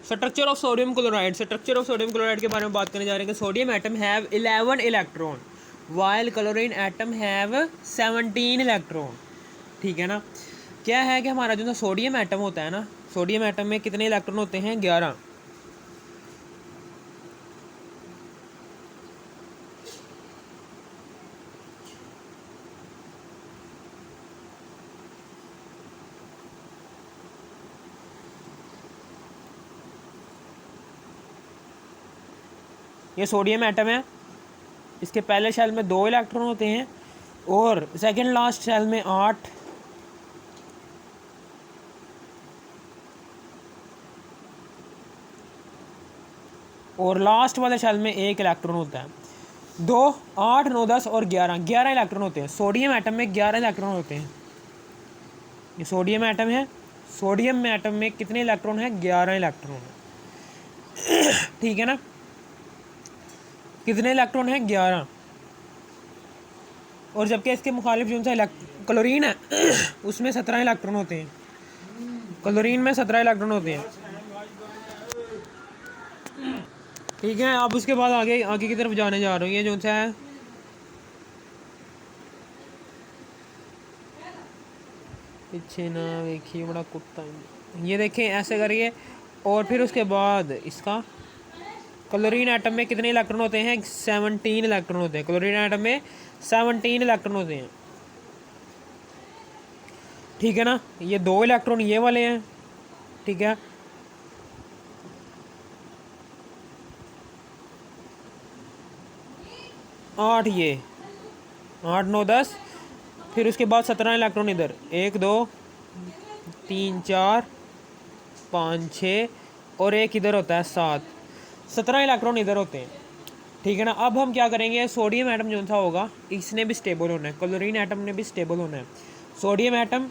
Structure of sodium chloride, structure of sodium chloride के बारे में बात करने जा रहे हैं कि sodium atom have 11 electron while chlorine atom have 17 electron. ठीक है ना। क्या है कि हमारा जो सोडियम एटम होता है ना, सोडियम एटम में कितने इलेक्ट्रॉन होते हैं? 11। ये सोडियम एटम है, इसके पहले शेल में 2 इलेक्ट्रॉन होते हैं और सेकंड लास्ट शेल में 8, और लास्ट वाले शेल में 1 इलेक्ट्रॉन होता है। 2, 8, 9, 10 और 11 इलेक्ट्रॉन होते हैं। सोडियम एटम में 11 इलेक्ट्रॉन होते हैं। ये सोडियम एटम है, सोडियम एटम में कितने इलेक्ट्रॉन है? 11 इलेक्ट्रॉन है। ठीक है ना। कितने इलेक्ट्रॉन है? 11। और जबकि इसके मुखालिफ जो सा क्लोरीन है उसमें 17 इलेक्ट्रॉन होते हैं। क्लोरीन में 17 इलेक्ट्रॉन होते हैं। ठीक है। अब उसके बाद आगे आगे की तरफ जाने जा रही है जो सा है पीछे ना देखिए, बड़ा कुत्ता। ये देखें ऐसे करिए। और फिर उसके बाद इसका क्लोरीन एटम में कितने इलेक्ट्रॉन होते हैं? 17 इलेक्ट्रॉन होते हैं। क्लोरीन एटम में 17 इलेक्ट्रॉन होते हैं। ठीक है ना। ये 2 इलेक्ट्रॉन ये वाले हैं। ठीक है। आठ, ये 8, 9, 10, फिर उसके बाद 17 इलेक्ट्रॉन इधर, 1, 2, 3, 4, 5, 6 और एक इधर होता है 7। 17 इलेक्ट्रॉन इधर होते हैं। ठीक है ना। अब हम क्या करेंगे, सोडियम एटम जो सा होगा इसने भी स्टेबल होना है, क्लोरीन एटम ने भी स्टेबल होना है। सोडियम एटम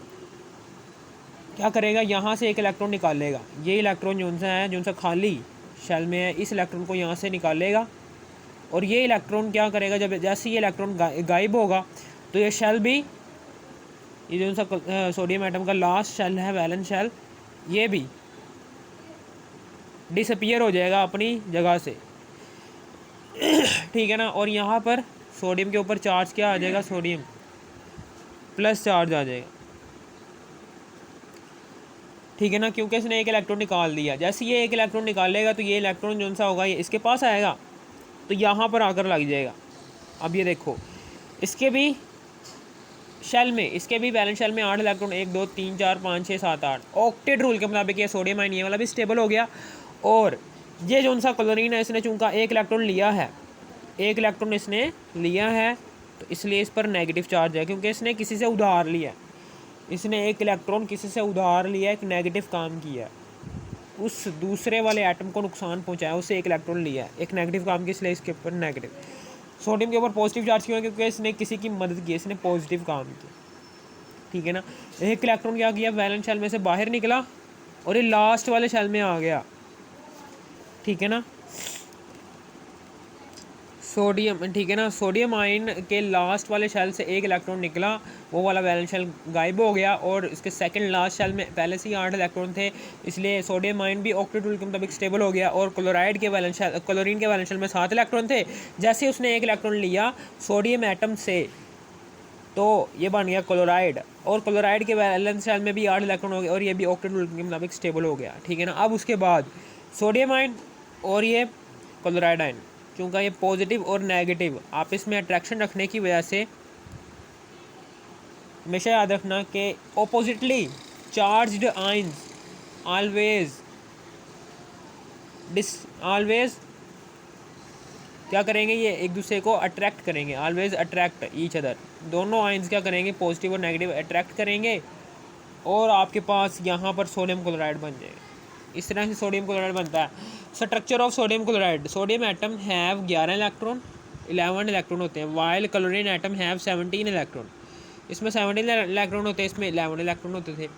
क्या करेगा, यहाँ से एक इलेक्ट्रॉन निकालेगा। ये इलेक्ट्रॉन जो सा खाली शेल में है, इस इलेक्ट्रॉन को यहाँ से निकालेगा। और ये इलेक्ट्रॉन क्या करेगा, जब जैसे ये इलेक्ट्रॉन गायब होगा तो ये शेल भी, ये जो सा सोडियम एटम का लास्ट शेल है वैलेंस शेल, ये भी डिसअपियर हो जाएगा अपनी जगह से। ठीक है ना। और यहाँ पर सोडियम के ऊपर चार्ज क्या आ जाएगा, सोडियम प्लस चार्ज आ जाएगा। ठीक है ना। क्योंकि इसने एक इलेक्ट्रॉन निकाल दिया। जैसे ये एक इलेक्ट्रॉन निकालेगा तो ये इलेक्ट्रॉन जो सा होगा ये इसके पास आएगा तो यहाँ पर आकर लग जाएगा। अब ये देखो, इसके भी शेल में, इसके भी बैलेंस शेल में 8 इलेक्ट्रॉन, 1, 2, 3, 4, 5, 6, 7, 8। ऑक्टेट रूल के मुताबिक ये सोडियम आयन ये वाला भी स्टेबल हो गया। और ये जो सा क्लोरीन है इसने चूंकि एक इलेक्ट्रॉन लिया है, एक इलेक्ट्रॉन इसने लिया है तो इसलिए इस पर नेगेटिव चार्ज है, क्योंकि इसने किसी से उधार लिया है। इसने एक इलेक्ट्रॉन किसी से उधार लिया, एक नेगेटिव काम किया, उस दूसरे वाले एटम को नुकसान पहुंचाया, उससे एक इलेक्ट्रॉन लिया है, एक नेगेटिव काम किया, इसलिए इसके ऊपर नेगेटिव। सोडियम के ऊपर पॉजिटिव चार्ज क्यों है, क्योंकि इसने किसी की मदद की, इसने पॉजिटिव काम किया। ठीक है ना। एक इलेक्ट्रॉन क्या किया, वैलेंस शेल में से बाहर निकला और ये लास्ट वाले शेल में आ गया। ठीक है ना। सोडियम, ठीक है ना, सोडियम आयन के लास्ट वाले शेल से एक इलेक्ट्रॉन निकला, वो वाला वैलेंस शेल गायब हो गया और इसके सेकंड लास्ट शेल में पहले से ही 8 इलेक्ट्रॉन थे, इसलिए सोडियम आयन भी ऑक्टेट रूल के मुताबिक स्टेबल हो गया। और क्लोराइड के वैलेंस शेल, क्लोरीन के वैलेंस शेल में 7 इलेक्ट्रॉन थे। जैसे उसने एक इलेक्ट्रॉन लिया सोडियम एटम से तो ये बन गया क्लोराइड, और क्लोराइड के वैलेंस शेल में भी 8 इलेक्ट्रॉन हो गए और ये भी ऑक्टेट रूल के मुताबिक स्टेबल हो गया। ठीक है ना। अब उसके बाद सोडियम आयन और ये क्लोराइड आयन, क्योंकि ये पॉजिटिव और नेगेटिव आपस में अट्रैक्शन रखने की वजह से, हमेशा याद रखना कि ऑपोजिटली चार्ज्ड आयंस ऑलवेज क्या करेंगे, ये एक दूसरे को अट्रैक्ट करेंगे, ऑलवेज अट्रैक्ट ईच अदर। दोनों आयंस क्या करेंगे, पॉजिटिव और नेगेटिव अट्रैक्ट करेंगे और आपके पास यहाँ पर सोडियम क्लोराइड बन जाएगा। इस तरह से सोडियम क्लोराइड बनता है। Structure of sodium chloride, sodium atom have 11 electron, 11 electron होते हैं, while chlorine atom have 17 electron. इसमें 17 इलेक्ट्रॉन होते हैं, इसमें 11 इलेक्ट्रॉन होते थे।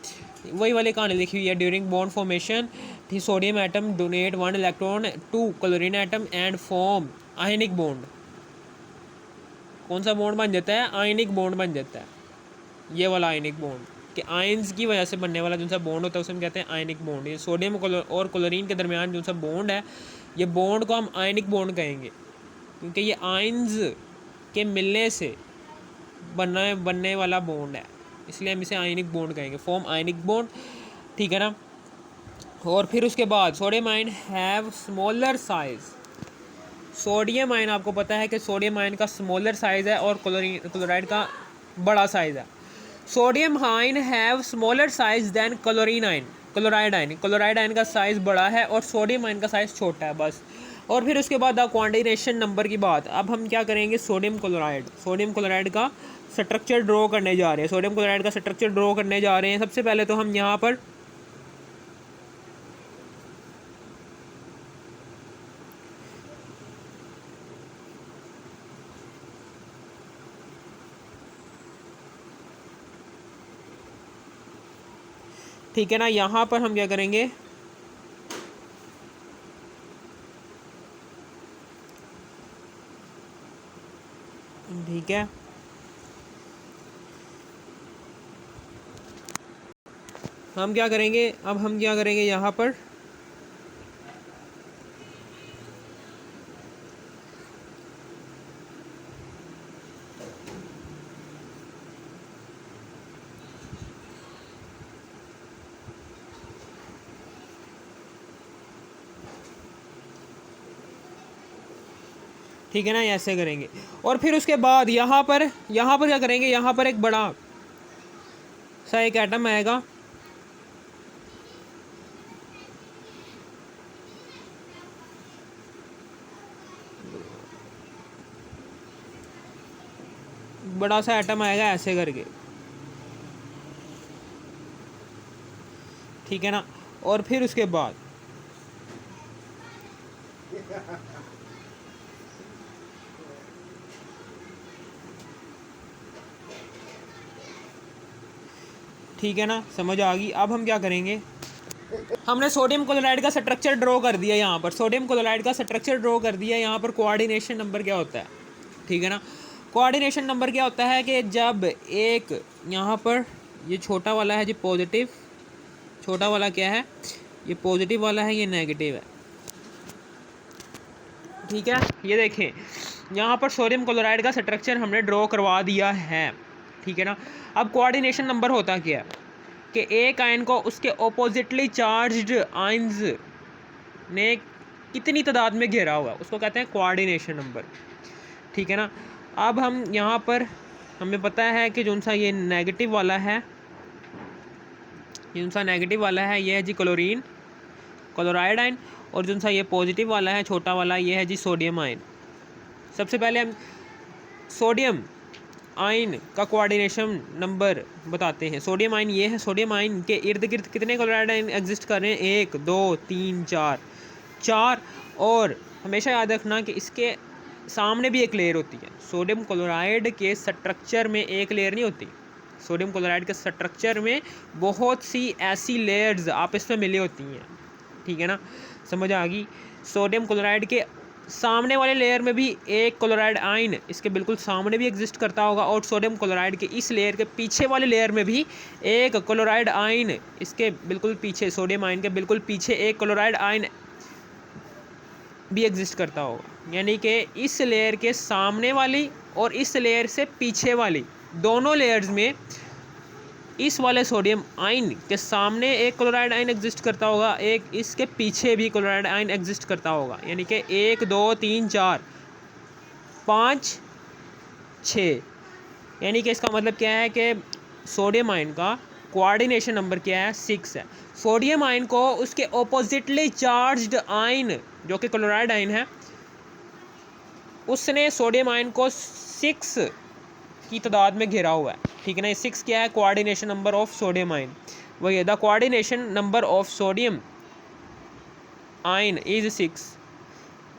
वही वाली कहानी लिखी हुई है। During bond formation the sodium atom donate 1 electron to chlorine atom and form ionic bond. कौन सा बॉन्ड बन जाता है, आयनिक बॉन्ड बन जाता है, ये वाला आयनिक बॉन्ड। कि आयंस की वजह से बनने वाला जो सा बॉन्ड होता है उसे हम कहते हैं आयनिक बॉन्ड। ये सोडियम और क्लोरीन के दरमियान जो सा बॉन्ड है, ये बॉन्ड को हम आयनिक बॉन्ड कहेंगे, क्योंकि ये आयंस के मिलने से बनने वाला बॉन्ड है, इसलिए हम इसे आयनिक बॉन्ड कहेंगे, फॉर्म आयनिक बॉन्ड, ठीक है ना। और फिर उसके बाद sodium ion have smaller size. Sodium ion आपको पता है कि सोडियम आयन का स्मॉलर साइज़ है और क्लोराइड का बड़ा साइज़ है। Sodium ion have smaller size than chlorine ion. Chloride ion का साइज़ बड़ा है और सोडियम आयन का साइज़ छोटा है, बस। और फिर उसके बाद क्वांटिनेशन नंबर की बात, अब हम क्या करेंगे, सोडियम क्लोराइड का स्ट्रक्चर ड्रॉ करने जा रहे हैं। सोडियम क्लोराइड का स्ट्रक्चर ड्रॉ करने जा रहे हैं। सबसे पहले तो हम यहाँ पर ठीक है ना, यहाँ पर हम क्या करेंगे, ठीक है, हम क्या करेंगे, अब हम क्या करेंगे यहाँ पर ठीक है ना, ऐसे करेंगे। और फिर उसके बाद यहाँ पर क्या करेंगे, यहाँ पर एक बड़ा सा एक एटम आएगा, बड़ा सा एटम आएगा ऐसे करके, ठीक है ना। और फिर उसके बाद ठीक है ना, समझ आ गई। अब हम क्या करेंगे, हमने सोडियम क्लोराइड का स्ट्रक्चर ड्रॉ कर दिया, यहाँ पर सोडियम क्लोराइड का स्ट्रक्चर ड्रॉ कर दिया। यहाँ पर कोऑर्डिनेशन नंबर क्या होता है, ठीक है ना। कोऑर्डिनेशन नंबर क्या होता है कि जब एक यहाँ पर ये छोटा वाला है जी पॉजिटिव, छोटा वाला क्या है, ये पॉजिटिव वाला है, ये नेगेटिव है, ठीक है। ये देखें, यहाँ पर सोडियम क्लोराइड का स्ट्रक्चर हमने ड्रॉ करवा दिया है, ठीक है ना। अब कोऑर्डिनेशन नंबर होता क्या है कि एक आयन को उसके ऑपोजिटली चार्ज्ड आयंस ने कितनी तादाद में घेरा हुआ, उसको कहते हैं कोऑर्डिनेशन नंबर, ठीक है ना। अब हम यहाँ पर हमें पता है कि जो सा ये नेगेटिव वाला है, जो सा नेगेटिव वाला है ये है जी क्लोराइड आयन, और जो सा ये पॉजिटिव वाला है छोटा वाला, ये है जी सोडियम आयन। सबसे पहले हम सोडियम आयन का कोऑर्डिनेशन नंबर बताते हैं। सोडियम आयन ये है, सोडियम आयन के इर्द गिर्द कितने क्लोराइड आयन एग्जिस्ट कर रहे हैं, 1 2 3 4। और हमेशा याद रखना कि इसके सामने भी एक लेयर होती है। सोडियम क्लोराइड के स्ट्रक्चर में एक लेयर नहीं होती, सोडियम क्लोराइड के स्ट्रक्चर में बहुत सी ऐसी लेयर्स आपस में मिली होती हैं, ठीक है ना, समझ आ गई। सोडियम क्लोराइड के सामने वाले लेयर में भी एक क्लोराइड आयन इसके बिल्कुल सामने भी एग्जिस्ट करता होगा, और सोडियम क्लोराइड के इस लेयर के पीछे वाले लेयर में भी एक क्लोराइड आयन इसके बिल्कुल पीछे, सोडियम आयन के बिल्कुल पीछे एक क्लोराइड आयन भी एग्जिस्ट करता होगा। यानी कि इस लेयर के सामने वाली और इस लेयर से पीछे वाली दोनों लेयर्स में इस वाले सोडियम आयन के सामने एक क्लोराइड आयन एग्जिस्ट करता होगा, एक इसके पीछे भी क्लोराइड आयन एग्जिस्ट करता होगा। यानी कि 1 2 3 4 5 6, यानी कि इसका मतलब क्या है कि सोडियम आयन का कोऑर्डिनेशन नंबर क्या है, 6 है। सोडियम आयन को उसके ऑपोजिटली चार्ज्ड आयन जो कि क्लोराइड आयन है, उसने सोडियम आयन को 6 की तादाद में घेरा हुआ है, ठीक है ना। 6 क्या है, coordination number of sodium ion, वही the coordination number of sodium ion is 6,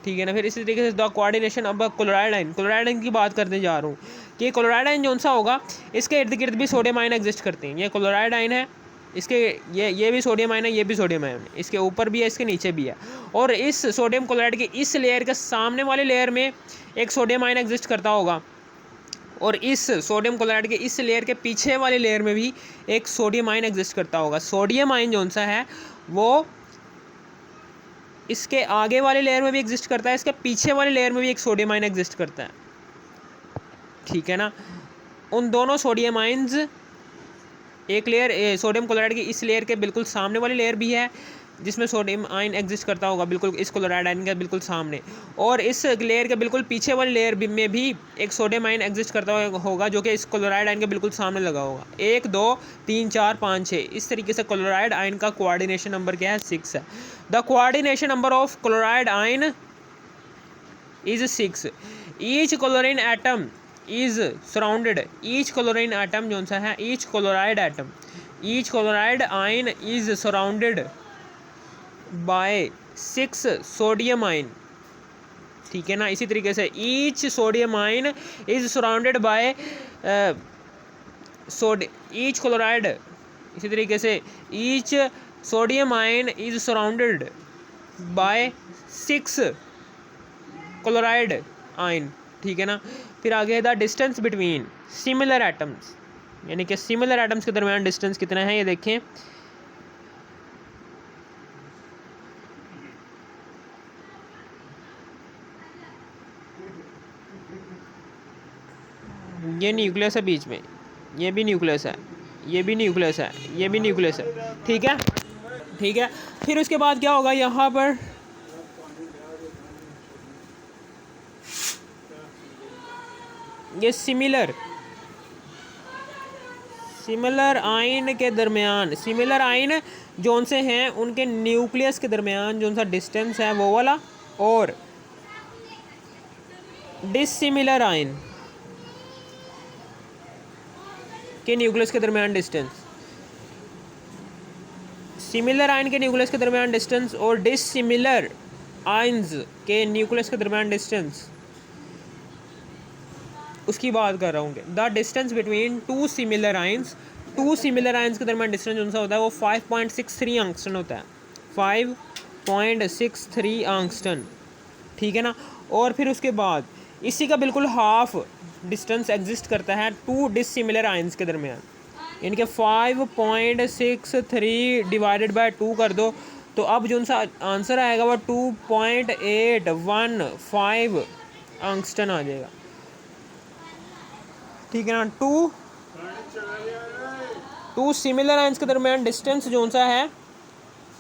ठीक है ना। फिर इसी तरीके से द कोऑर्डिनेशन अब क्लोराइड आयन की बात करने जा रहा हूँ कि क्लोराइड आयन जो सा होगा इसके इर्द गिर्द भी सोडियम आयन एग्जिस्ट करते हैं। ये क्लोराइड आयन है, इसके ये भी सोडियम आयन है, ये भी सोडियम आयन है, इसके ऊपर भी है, इसके नीचे भी है। और इस सोडियम क्लोराइड के इस लेयर के सामने वाले लेयर में एक सोडियम आयन एग्जिस्ट करता होगा, और इस सोडियम क्लोराइड के इस लेयर के पीछे वाले लेयर में भी एक सोडियम आयन एग्जिस्ट करता होगा। सोडियम आयन जो सा है वो इसके आगे वाले लेयर में भी एग्जिस्ट करता है, इसके पीछे वाले लेयर में भी एक सोडियम आयन एग्जिस्ट करता है, ठीक है ना। उन दोनों सोडियम आयन्स, एक लेयर सोडियम क्लोराइड की इस लेयर के बिल्कुल सामने वाली लेयर भी है जिसमें सोडियम आयन एग्जिस्ट करता होगा बिल्कुल इस क्लोराइड आयन के बिल्कुल सामने, और इस लेयर के बिल्कुल पीछे वाली लेयर में भी एक सोडियम आयन एग्जिस्ट करता होगा जो कि इस क्लोराइड आयन के बिल्कुल सामने लगा होगा। 1 2 3 4 5 6 इस तरीके से क्लोराइड आयन का कोऑर्डिनेशन नंबर क्या है? 6 है। The coordination number of chloride ion is 6। Each chlorine atom is surrounded, each chlorine atom जो सा है, each chloride atom, each chloride ion is surrounded by 6 sodium ion, ठीक है ना। इसी तरीके से each sodium ion is surrounded by each chloride, इसी तरीके से each sodium ion is surrounded by 6 chloride ion, ठीक है ना। फिर आगे the distance between similar atoms, यानी कि सिमिलर एटम्स के दरमियान डिस्टेंस कितना है ये देखें। ये न्यूक्लियस है बीच में, ये भी न्यूक्लियस है, ये भी न्यूक्लियस है, ये भी न्यूक्लियस है, ठीक है, ठीक है। फिर उसके बाद क्या होगा यहाँ पर, ये सिमिलर आयन के दरमियान, सिमिलर आयन जोन से हैं उनके न्यूक्लियस के दरमियान जो सा डिस्टेंस है वो वाला, और डिसिमिलर आयन के न्यूक्लियस के दरमियान डिस्टेंस, सिमिलर आयन के न्यूक्लियस के दरमियान डिस्टेंस और डिसिमिलर आयन्स के न्यूक्लियस के दरमियान डिस्टेंस, उसकी बात कर रहा हूँ। The distance between two similar ions, two similar ions के दरमियान डिस्टेंस जो सा होता है वो 5.63 एंगस्ट्रॉम होता है, 5.63 एंगस्ट्रॉम, ठीक है ना। और फिर उसके बाद इसी का बिल्कुल हाफ डिस्टेंस एग्जिस्ट करता है टू डिसिमिलर आयन्स के दरमियान, यानी कि 5.63 डिवाइडेड बाय 2 कर दो तो अब जो सा आंसर आएगा वो 2.815 एंगस्ट्रॉम आ जाएगा, ठीक है ना। टू सिमिलर आयन्स के दरमियान डिस्टेंस जो सा है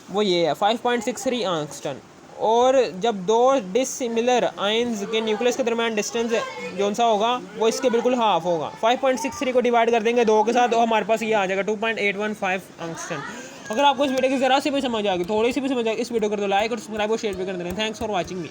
वो ये है 5.63 एंगस्ट्रॉम, और जब दो डिसिमिलर आयन्स के न्यूक्लियस के दरमियान डिस्टेंस जो सा होगा वो इसके बिल्कुल हाफ होगा। 5.63 को डिवाइड कर देंगे 2 के साथ तो हमारे पास ये आ जाएगा 2.815 एंगस्ट्रॉम। अगर आपको इस वीडियो की ज़रा सी भी समझ आ गई, थोड़ी सी भी समझ आ गई, इस वीडियो कर दो लाइक और सब्सक्राइब और शेयर भी कर देना। Thanks for watching me.